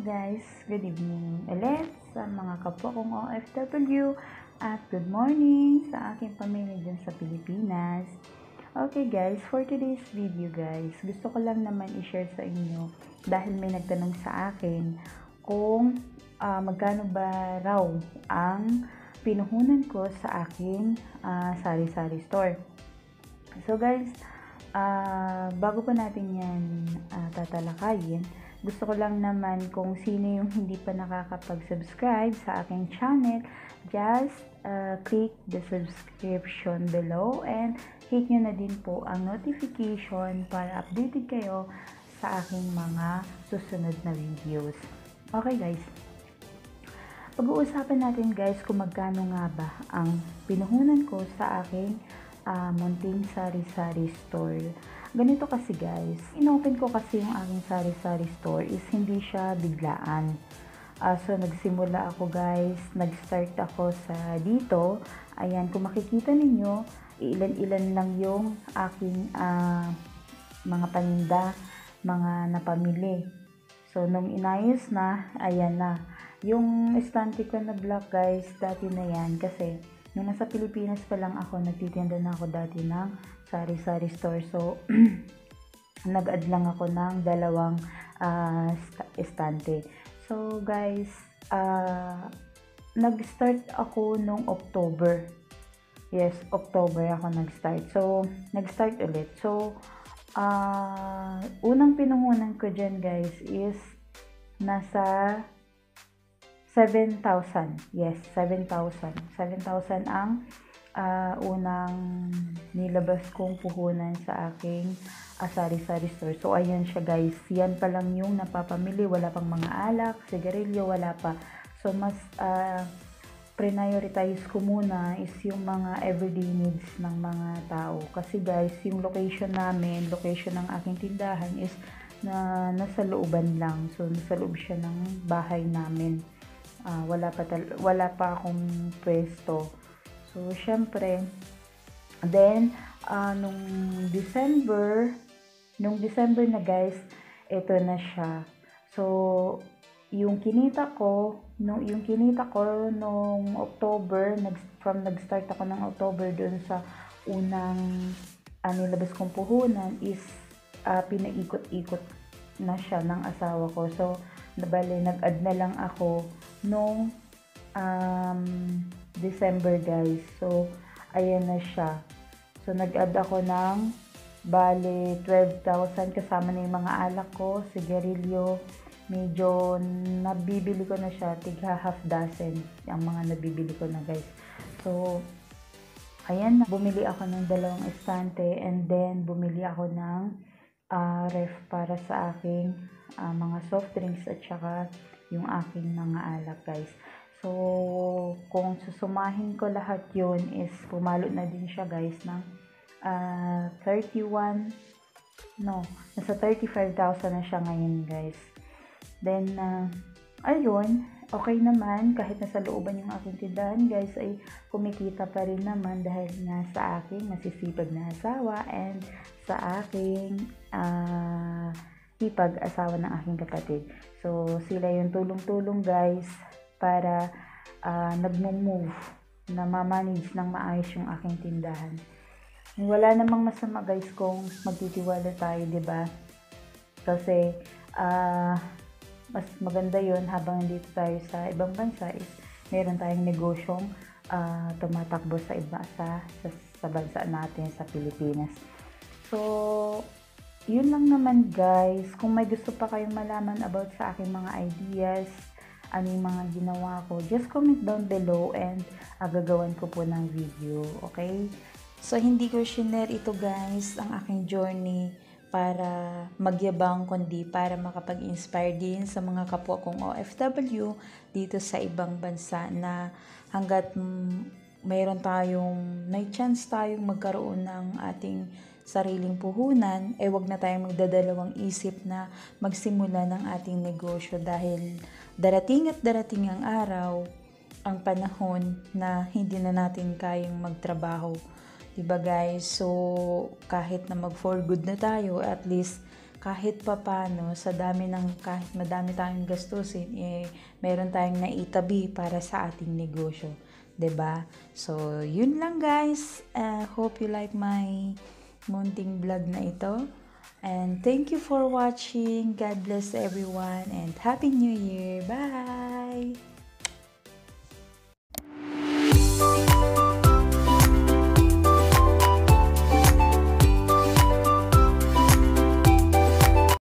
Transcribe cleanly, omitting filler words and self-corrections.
guys, good evening ulit sa mga kapwa kong OFW at good morning sa aking pamilya dyan sa Pilipinas. Okay guys, for today's video guys, gusto ko lang naman i-share sa inyo dahil may nagtanong sa akin kung magkano ba raw ang pinuhunan ko sa aking sari-sari store. So guys, bago pa natin yan tatalakayin, gusto ko lang naman kung sino yung hindi pa nakakapag-subscribe sa aking channel, just click the subscription below and hit nyo na din po ang notification para updated kayo sa aking mga susunod na videos. Okay guys, pag-uusapan natin guys kung magkano nga ba ang pinuhunan ko sa aking munting sari-sari store. Ganito kasi guys, inopen ko kasi yung aking sari-sari store is hindi siya biglaan. So nagsimula ako guys, nag-start ako sa dito. Ayan, kung makikita ninyo, ilan-ilan lang yung aking mga paninda, mga napamili. So nung inayos na, ayan na. Yung estante ko na black guys, dati na yan kasi nung nasa Pilipinas pa lang ako, nagtitinda na ako dati ng sari-sari store. So, nag-add lang ako ng dalawang estante. So, guys, nag-start ako nung October. Yes, October ako nag-start. So, nag-start ulit. So, unang pinuhunan ko dyan, guys, is nasa 7,000. Yes, 7,000. 7,000 ang unang nilabas kong puhunan sa aking sari-sari store. So, ayan siya guys. Yan pa lang yung napapamili. Wala pang mga alak, sigarilyo, wala pa. So, mas prioritize ko muna is yung mga everyday needs ng mga tao. Kasi guys, yung location namin, location ng aking tindahan is nasa looban lang. So, nasa loob siya ng bahay namin. Wala pa akong pwesto. So, syempre, then, nung December na guys, ito na siya. So, yung kinita ko nung October, nag-start ako ng October dun sa unang nilabas kong puhunan is pinaikot-ikot na siya ng asawa ko. So, nag-add na lang ako nung December guys. So, ayan na siya. So, nag-add ako ng 12,000 kasama na yung mga alak ko, sigarilyo. Medyo nabibili ko na siya, tigha half dozen yung mga nabibili ko na guys. So, ayan na. Bumili ako ng dalawang estante and then bumili ako ng ref para sa aking mga soft drinks at saka yung aking mga alak guys. So, kung susumahin ko lahat yun is pumalo na din siya guys ng nasa 35,000 na siya ngayon guys. Then, ayun, okay naman kahit nasa looban yung aking tindahan guys ay kumikita pa rin naman dahil nga sa aking masisipag na asawa and sa aking ipag-asawa ng aking kapatid. So, sila yung tulong-tulong guys para nagmo-move na ma-manage ng maayos yung aking tindahan. Wala namang masama guys kung magtitiwala tayo, 'di ba? Kasi mas maganda 'yon habang dito tayo sa ibang bansa is meron tayong negosyong tumatakbo sa iba sa bansa natin sa Pilipinas. So, yun lang naman guys. Kung may gusto pa kayong malaman about sa aking mga ideas, ano yung mga ginawa ko, just comment down below and gagawan ko po ng video, okay? So, hindi ko shinare ito guys, ang aking journey para magyabang, kundi para makapag-inspire din sa mga kapwa kong OFW dito sa ibang bansa na hanggat may chance tayong magkaroon ng ating sariling puhunan, wag na tayong magdadalawang isip na magsimula ng ating negosyo dahil darating at darating ang araw, ang panahon na hindi na natin kayang magtrabaho. Diba guys? So, kahit na mag for good na tayo, at least kahit papano sa dami ng kahit madami tayong gastusin, meron tayong naitabi para sa ating negosyo, 'di ba? So, yun lang guys. Hope you like my munting vlog na ito. And thank you for watching. God bless everyone and Happy New Year. Bye!